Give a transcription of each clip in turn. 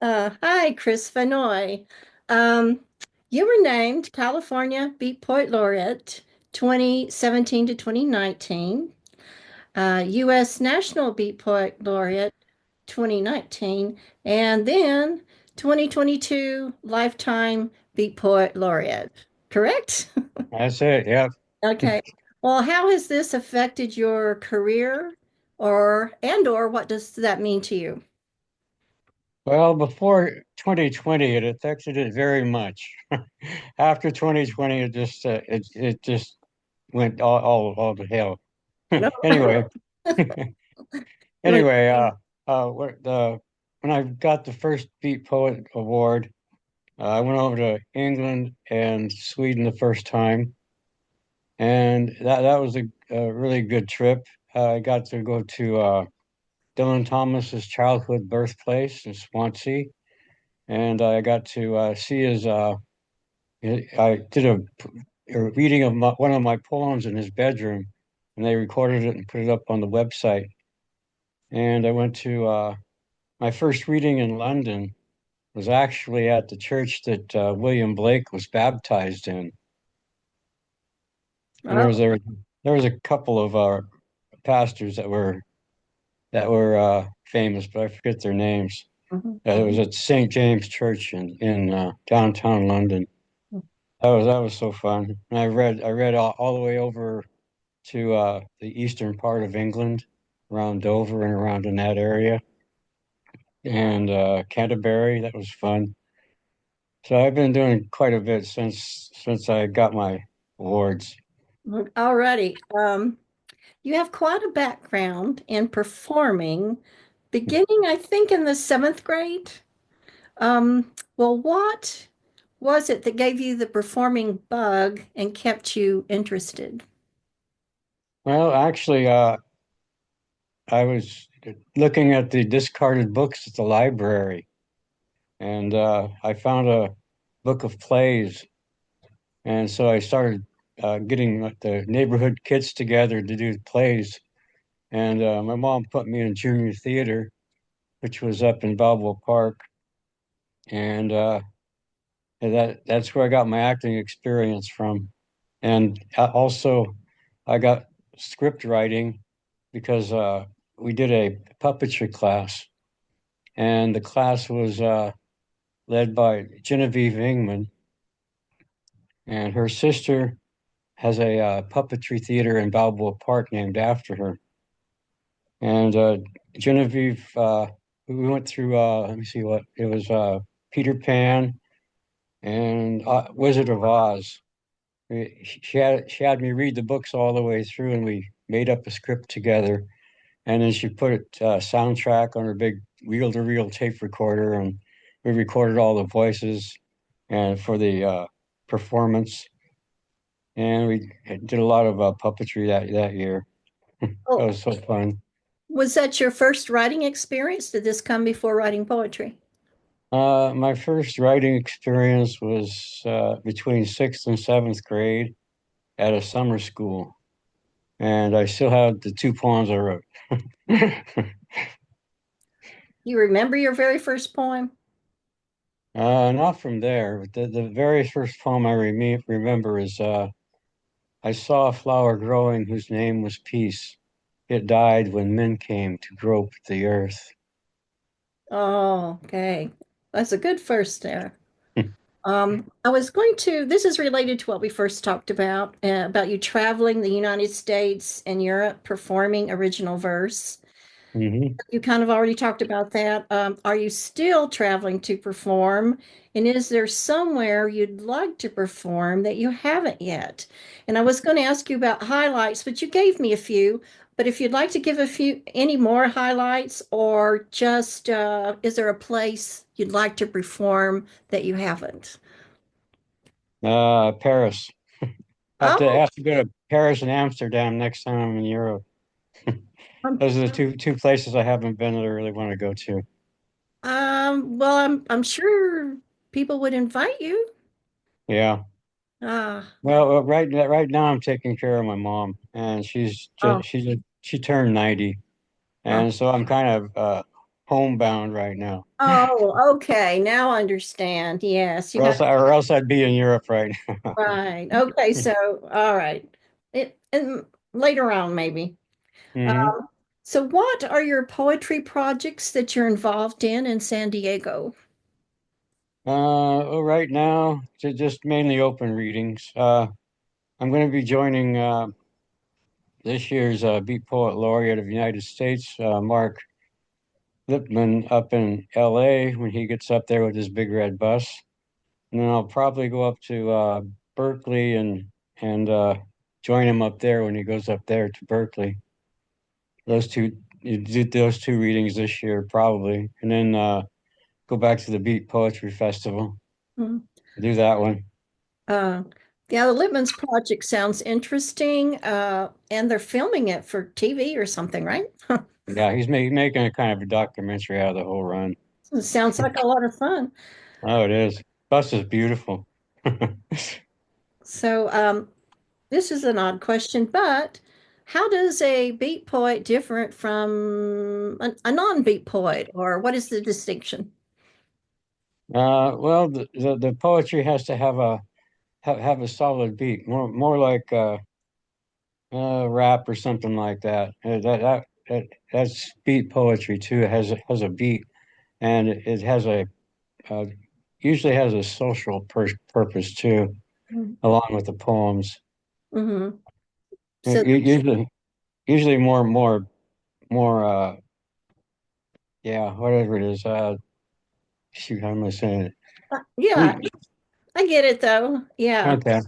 Hi, Chris Vannoy. Um, you were named California Beat Poet Laureate 2017 to 2019, U.S. National Beat Poet Laureate 2019, and then 2022 Lifetime Beat Poet Laureate. Correct? That's it. Yeah. Okay. Well, how has this affected your career or what does that mean to you? Well, before 2020, it affected it very much. After 2020, it just went all to hell. No. Anyway, You want anyway, what the when I got the first Beat Poet Award, I went over to England and Sweden the first time, and that was a really good trip. I got to go to Dylan Thomas's childhood birthplace in Swansea, and I got to see his. I did a reading of one of my poems in his bedroom, and they recorded it and put it up on the website. And I went to my first reading in London was actually at the church that William Blake was baptized in, and oh, there was a couple of pastors that were famous, but I forget their names. mhm. It was at St. James Church in downtown London. That was so fun. And I read all the way over to the eastern part of England, around Dover and around in that area, and Canterbury. That was fun. So I've been doing quite a bit since I got my awards. Alrighty. You have quite a background in performing, beginning, I think, in the seventh grade. Well, what was it that gave you the performing bug and kept you interested? Well, actually, I was looking at the discarded books at the library, and I found a book of plays. And so I started getting the neighborhood kids together to do plays. And my mom put me in junior theater, which was up in Balboa Park. And that's where I got my acting experience from. And also, I got script writing because we did a puppetry class. And the class was led by Genevieve Ingman. And her sister has a puppetry theater in Balboa Park named after her. And Genevieve, we went through, let me see what it was, Peter Pan and Wizard of Oz. She had me read the books all the way through, and we made up a script together. And then she put it soundtrack on her big reel-to-reel tape recorder, and we recorded all the voices and for the performance. And we did a lot of puppetry that year. That Oh, was so fun. was that your first writing experience? Did this come before writing poetry? My first writing experience was between sixth and seventh grade at a summer school, and I still have the two poems I wrote. You remember your very first poem? Not from there, but the very first poem I remember is I saw a flower growing whose name was peace. It died when men came to grope the earth. Oh, okay. That's a good first there. I was going to, this is related to what we first talked about you traveling the United States and Europe performing original verse. Hmm. You kind of already talked about that. Are you still traveling to perform? And is there somewhere you'd like to perform that you haven't yet? And I was going to ask you about highlights, but you gave me a few. But if you'd like to give a few, any more highlights, or just is there a place you'd like to perform that you haven't? Paris. Oh, Have to go to Paris and Amsterdam next time I'm in Europe. um, Those are the two places I haven't been that I really want to go to. well, I'm sure people would invite you. Yeah. Ah, Well, right now I'm taking care of my mom, and oh, she turned 90, oh, and so I'm kind of homebound right now. Oh, okay. Now I understand. Yes, you have. Or else I'd be in Europe right now. Right. Okay. So, all right. And later on, maybe. Hmm. Um, so, what are your poetry projects that you're involved in San Diego? Well, right now, just mainly open readings. I'm going to be joining this year's Beat Poet Laureate of the United States, Mark Lipman, up in LA when he gets up there with his big red bus. And then I'll probably go up to Berkeley and join him up there when he goes up there to Berkeley. You did those two readings this year, probably, and then go back to the Beat Poetry Festival. Mhm. Do that one. Uh, yeah, the Lippman's project sounds interesting, and they're filming it for TV or something, right? Yeah, making a kind of a documentary out of the whole run. It sounds like a lot of fun. Oh, it is. Bus is beautiful. So, this is an odd question, but how does a beat poet different from a non-beat poet, or what is the distinction? Well, the poetry has to have a solid beat, more like rap or something like that. That's beat poetry too. It has a beat, and it has a uh, usually has a social purpose too, along with the poems. Mm-hmm. So, Usually more yeah, whatever it is. Shoot, how am I saying it? yeah, We I get it though. Yeah. okay,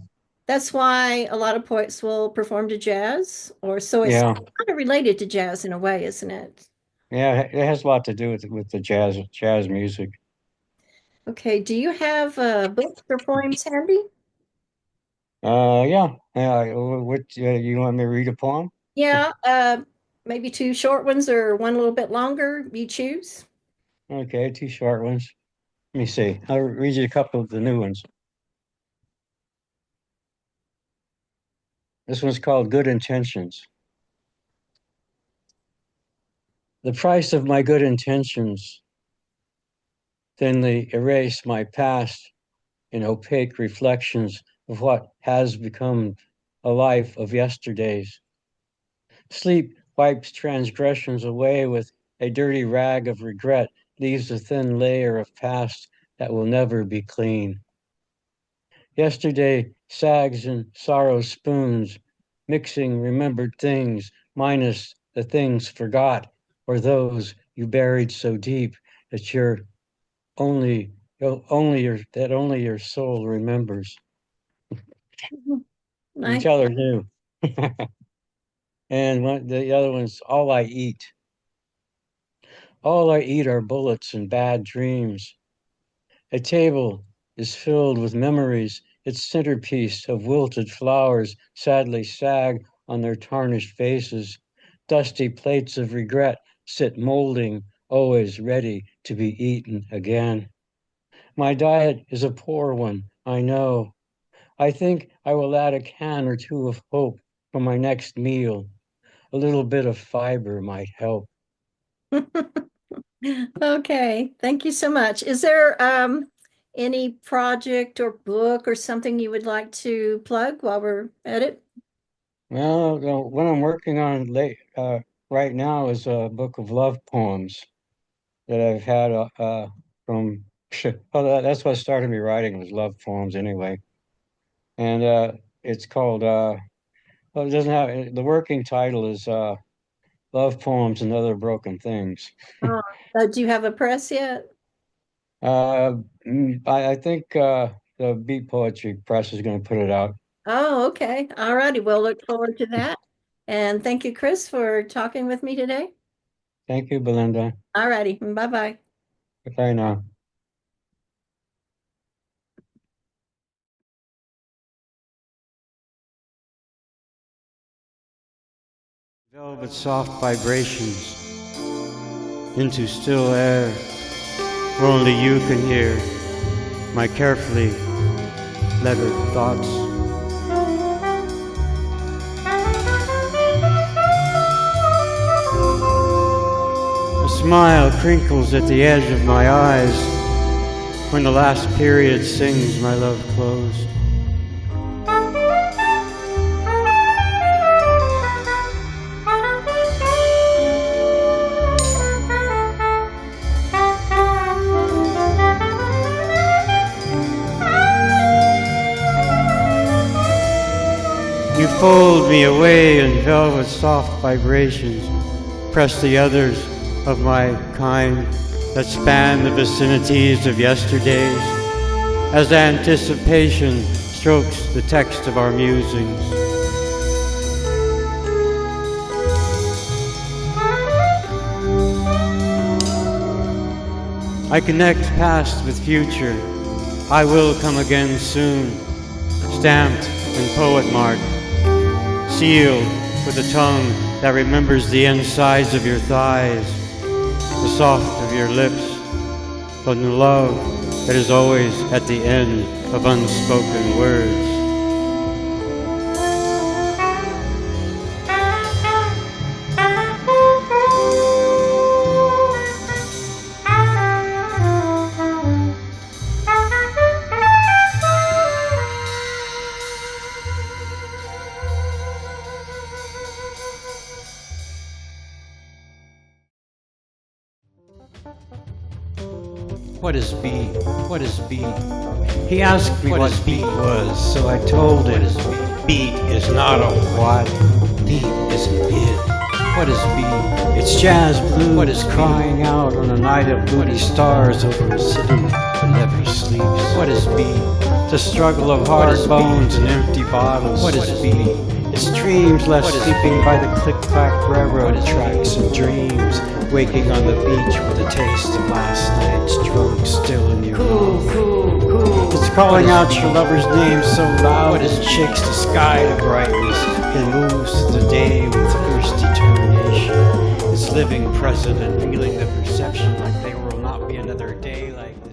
That's why a lot of poets will perform to jazz, or so it's yeah, kind of related to jazz in a way, isn't it? yeah. It has a lot to do with the jazz music. Okay, do you have books or poems handy? Yeah, yeah. What you want me to read a poem? Yeah, maybe two short ones or one a little bit longer. You choose. Okay, two short ones. Let me see. I'll read you a couple of the new ones. This one's called Good Intentions. The price of my good intentions thinly erase my past in opaque reflections of what has become a life of yesterdays. Sleep wipes transgressions away with a dirty rag of regret, leaves a thin layer of past that will never be clean. Yesterday sags in sorrow's spoons, mixing remembered things minus the things forgot or those you buried so deep that you're only only your soul remembers. Mhm. Each Nice. other knew. And the other one's all I eat. All I eat are bullets and bad dreams. A table is filled with memories, its centerpiece of wilted flowers sadly sag on their tarnished faces. Dusty plates of regret sit molding, always ready to be eaten again. My diet is a poor one, I know. I think I will add a can or two of hope for my next meal. A little bit of fiber might help. Okay, thank you so much. Is there any project or book or something you would like to plug while we're at it? Well, what I'm working on right now is a book of love poems that I've had from. Oh, that's what started me writing was love poems anyway, and it's called. Well, it doesn't have the working title is "Love Poems and Other Broken Things." Uh, do you have a press yet? I think the Beat Poetry Press is going to put it out. Oh, okay. All righty. We'll look forward to that. And thank you, Chris, for talking with me today. Thank you, Belinda. All righty. Bye-bye. Goodbye now. Velvet soft vibrations into still air where only you can hear my carefully lettered thoughts. A smile crinkles at the edge of my eyes when the last period sings my love closed. You fold me away in velvet soft vibrations, press the others of my kind that span the vicinities of yesterdays, as anticipation strokes the text of our musings. I connect past with future. I will come again soon, stamped and poet marked, sealed with a tongue that remembers the insides of your thighs, the soft of your lips, the love that is always at the end of unspoken words. What is beat? What is beat? He asked me what beat was, so I told him beat is not a what. Beat is an id. What is beat? It's jazz blues What is crying out on a night of moody stars over a city that never sleeps. What is beat? The struggle of What hard is bones and empty bottles. What is beat? It's dreams left What is sleeping by the click-clack railroad What is tracks and dreams waking on the beach with a taste of last night's drunk still in your mouth. It's calling out your lover's name so loud it shakes the sky to brightness. It moves through the day with fierce determination. It's living present and feeling the perception like there will not be another day like